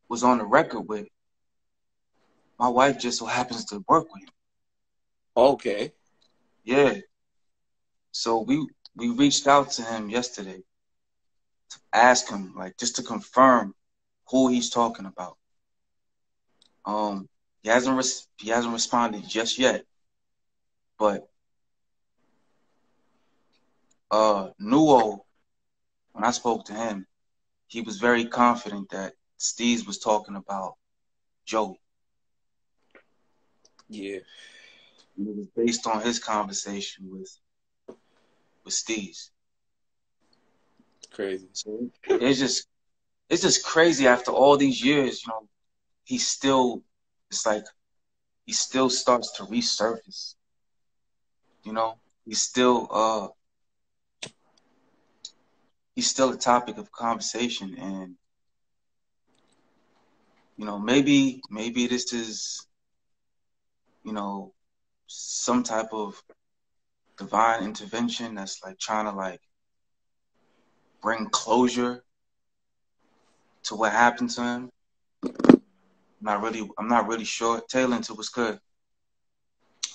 was on the record with, my wife just so happens to work with him. Okay. Yeah. So we reached out to him yesterday to ask him, like, just to confirm who he's talking about. He hasn't responded just yet, but Nuo, when I spoke to him, he was very confident that STEEZ was talking about Joey. Yeah. And it was based on his conversation with STEEZ. Crazy. So it's just crazy after all these years, you know, it's like he still starts to resurface. You know, he's still a topic of conversation, and you know, maybe this is, you know, some type of divine intervention that's like trying to like bring closure to what happened to him. I'm not really sure. Taylor, it was good.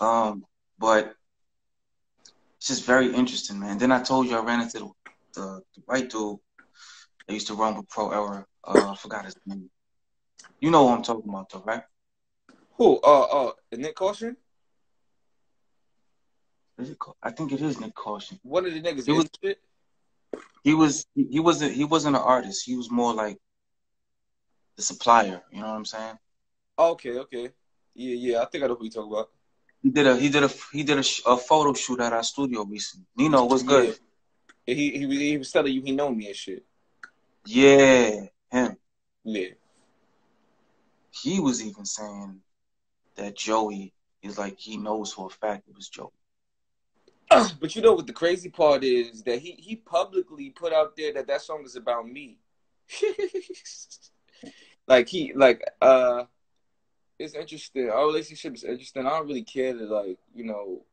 But it's just very interesting, man. Then I told you I ran into the white dude that used to run with Pro Era. I forgot his name. You know what I'm talking about, though, right? Who? Nick Caution? I think it is Nick Caution. One of the niggas. He wasn't an artist. He was more like the supplier. You know what I'm saying? Okay. Yeah. I think I know who you talk about. He did a photo shoot at our studio recently. Nino, what's good? Yeah. He was telling you he know me and shit. Yeah, him. Yeah. He was even saying that Joey is like, he knows for a fact it was Joey. But you know what the crazy part is, that he publicly put out there that song is about me. It's interesting. Our relationship is interesting. I don't really care to, like, you know,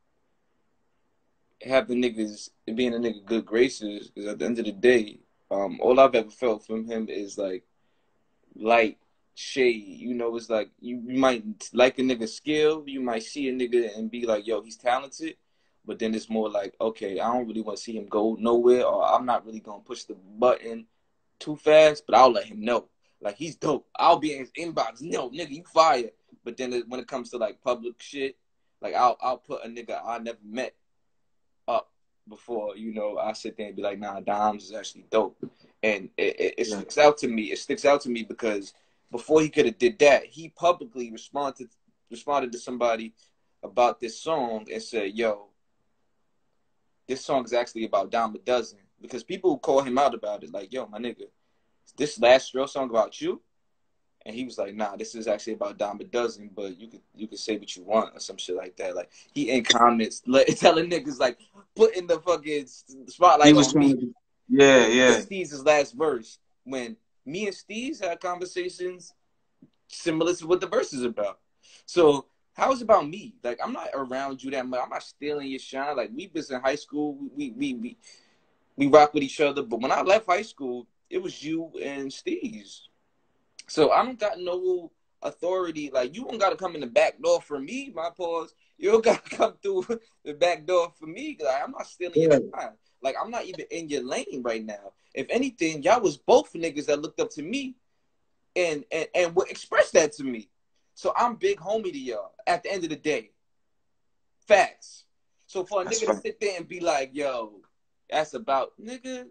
have the niggas being a nigga good graces, because at the end of the day, all I've ever felt from him is like light shade. You know, it's like you might like a nigga skill, you might see a nigga and be like, yo, he's talented, but then it's more like, okay, I don't really want to see him go nowhere, or I'm not really gonna push the button too fast, but I'll let him know, like, he's dope. I'll be in his inbox, no, nigga, you fire. But then when it comes to like public shit, like I'll put a nigga I never met up before, you know, I sit there and be like, nah, Dimes is actually dope. And it sticks out to me. It sticks out to me because before he could have did that, he publicly responded to somebody about this song and said, yo, this song is actually about Dime a Dozen. Because people call him out about it, like, yo, my nigga, this last real song about you? And he was like, nah, this is actually about Dime a Dozen, but you could say what you want or some shit like that. Like, he in comments telling niggas, like, putting the fucking spotlight on me. Yeah. STEEZ's last verse, when me and STEEZ had conversations similar to what the verse is about. So how is it about me? Like, I'm not around you that much. I'm not stealing your shine. Like, we was in high school. We rock with each other. But when I left high school, it was you and STEEZ. So I don't got no authority. Like, you don't got to come in the back door for me, my pause. You don't got to come through the back door for me. Like, I'm not stealing your time. Like, I'm not even in your lane right now. If anything, y'all was both niggas that looked up to me and would express that to me. So I'm big homie to y'all at the end of the day. Facts. So for a nigga to sit there and be like, yo, that's about, nigga,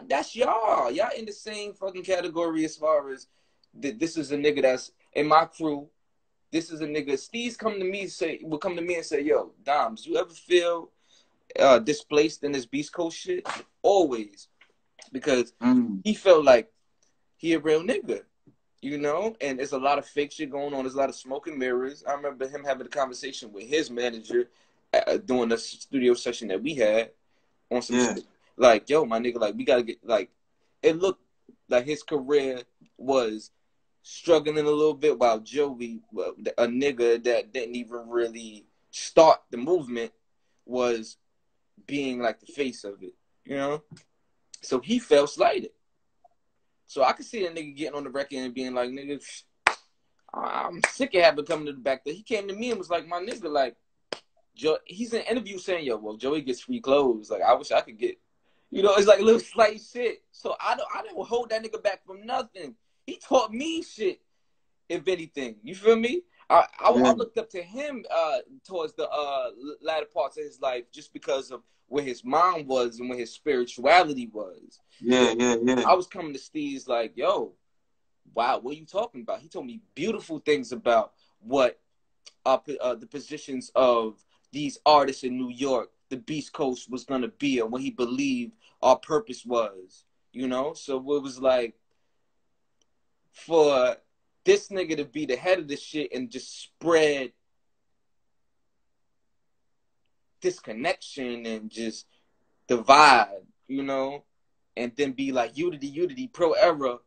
that's y'all. Y'all in the same fucking category as far as this is a nigga that's in my crew. This is a nigga. STEEZ will come to me and say, yo, Doms, you ever feel displaced in this Beast Coast shit? Always. Because he felt like he a real nigga, you know? And there's a lot of fake shit going on. There's a lot of smoke and mirrors. I remember him having a conversation with his manager during the studio session that we had on some shit. Like, yo, my nigga, like, we gotta get, like, it looked like his career was struggling a little bit, while Joey, a nigga that didn't even really start the movement, was being like the face of it, you know? So he felt slighted. So I could see a nigga getting on the record and being like, nigga, I'm sick of having coming to the back there. He came to me and was like, my nigga, like, Joe, he's in an interview saying, yo, well, Joey gets free clothes. Like, I wish I could get, you know, it's like a little slight shit. So I don't hold that nigga back from nothing. He taught me shit, if anything. You feel me? I looked up to him towards the latter parts of his life just because of where his mind was and where his spirituality was. Yeah. I was coming to STEEZ like, yo, wow, what are you talking about? He told me beautiful things about what the positions of these artists in New York, the Beast Coast was going to be, and what he believed our purpose was, you know? So it was like, for this nigga to be the head of this shit and just spread disconnection and just divide, you know, and then be like unity, pro era,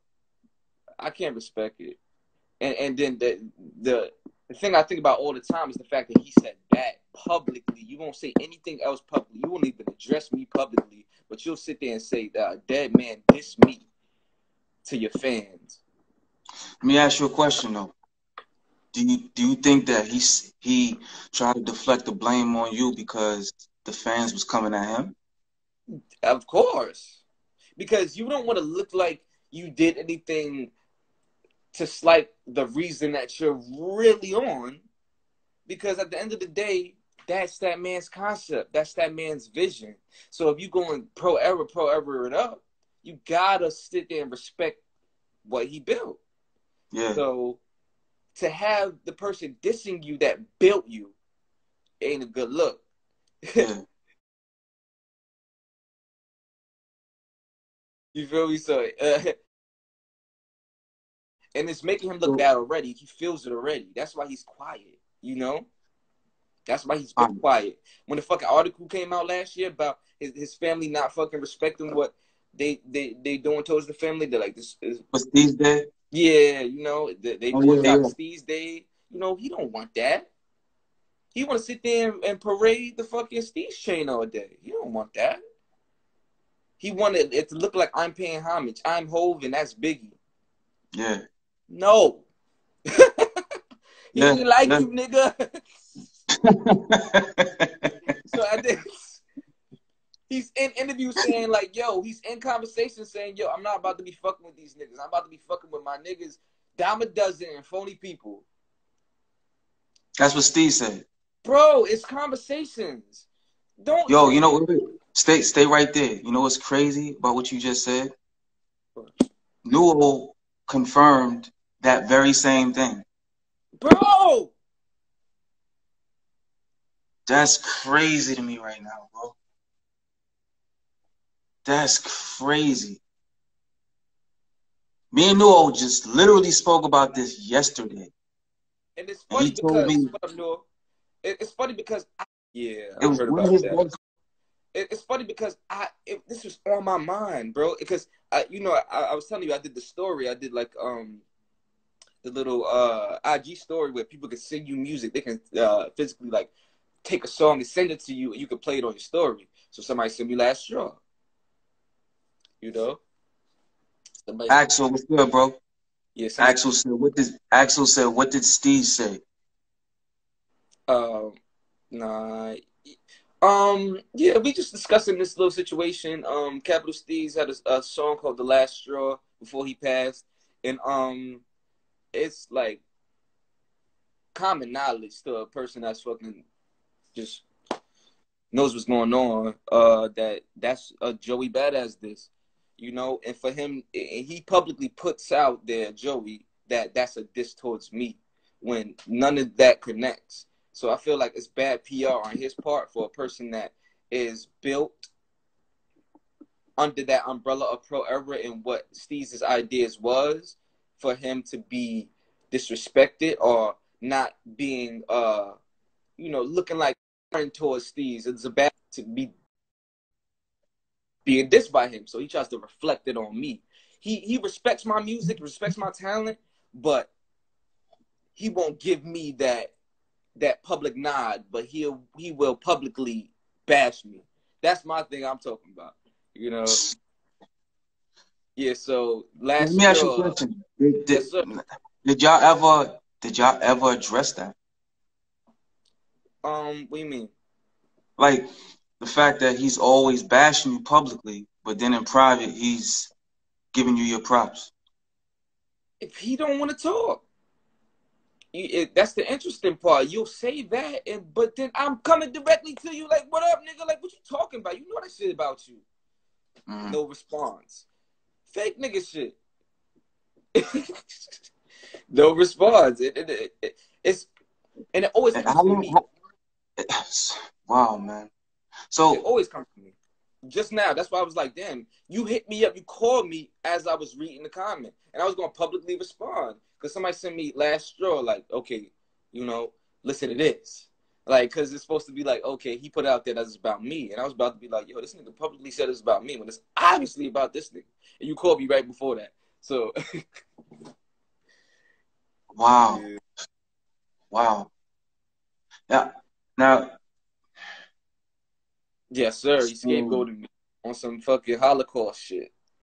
I can't respect it. And then the thing I think about all the time is the fact that he said that publicly. You won't say anything else publicly. You won't even address me publicly, but you'll sit there and say that dead man diss me to your fans. Let me ask you a question though. Do you think that he tried to deflect the blame on you because the fans was coming at him? Of course. Because you don't want to look like you did anything to slight the reason that you're really on. Because at the end of the day, that's that man's concept. That's that man's vision. So if you're going pro era it up, you gotta sit there and respect what he built. Yeah. So to have the person dissing you that built you ain't a good look. Yeah. You feel me? So, and it's making him look bad already. He feels it already. That's why he's quiet, you know? That's why he's been quiet. When the fucking article came out last year about his family not fucking respecting what they doing towards the family, they're like, this is... Was STEEZ dead? Yeah, you know, they boycott STEEZ Day. You know, he don't want that. He want to sit there and parade the fucking STEEZ chain all day. He don't want that. He wanted it to look like I'm paying homage. I'm Hove and that's Biggie. Yeah. No. He didn't like you, nigga. So I did. He's in interviews saying like, yo, he's in conversation saying, yo, I'm not about to be fucking with these niggas. I'm about to be fucking with my niggas, dime a dozen and phony people. That's what STEEZ said. Bro, it's conversations. Don't. Yo, you know, stay right there. You know what's crazy about what you just said? Newell confirmed that very same thing. Bro! That's crazy to me right now, bro. That's crazy. Me and Newell just literally spoke about this yesterday. And it's funny because, it's funny because, I heard about that. It's funny because this was on my mind, bro. Because you know, I was telling you, I did the story. I did like the little IG story where people can send you music. They can physically like take a song and send it to you, and you can play it on your story. So somebody sent me Last Straw. You know. Axel, what's good, bro? Yeah. Axel said, "What did STEEZ say?" Nah. Yeah, we just discussing this little situation. Capital STEEZ had a song called The Last Straw before he passed. And it's like common knowledge to a person that's fucking just knows what's going on, that's Joey Badass this. You know, and for him, he publicly puts out there, Joey, that's a diss towards me when none of that connects. So I feel like it's bad PR on his part for a person that is built under that umbrella of pro era and what STEEZ's ideas was, for him to be disrespected or not being, you know, looking like towards STEEZ. It's a bad to be being dissed by him. So he tries to reflect it on me. He respects my music, respects my talent, but he won't give me that public nod, but he will publicly bash me. That's my thing I'm talking about, you know. Yeah, so Let last me ask you a straw. question. Yes, sir. Did y'all ever address that? What do you mean? Like the fact that he's always bashing you publicly, but then in private he's giving you your props. If he don't want to talk, that's the interesting part. You'll say that, but then I'm coming directly to you, like, "What up, nigga? Like, what you talking about? You know that shit about you." Mm. No response. Fake nigga shit. No response. It's and it always And comes how from long? me. Wow, man. It So always comes from me. Just now, that's why I was like, damn, you hit me up, you called me as I was reading the comment. And I was going to publicly respond. Because somebody sent me last straw, like, okay, you know, listen to this. Like, because it's supposed to be like, okay, he put it out there that it's about me. And I was about to be like, yo, this nigga publicly said it's about me when it's obviously about this nigga. And you called me right before that. So, wow, yeah. wow. Yeah. Now, Yes, sir. He so, scapegoated me on some fucking Holocaust shit.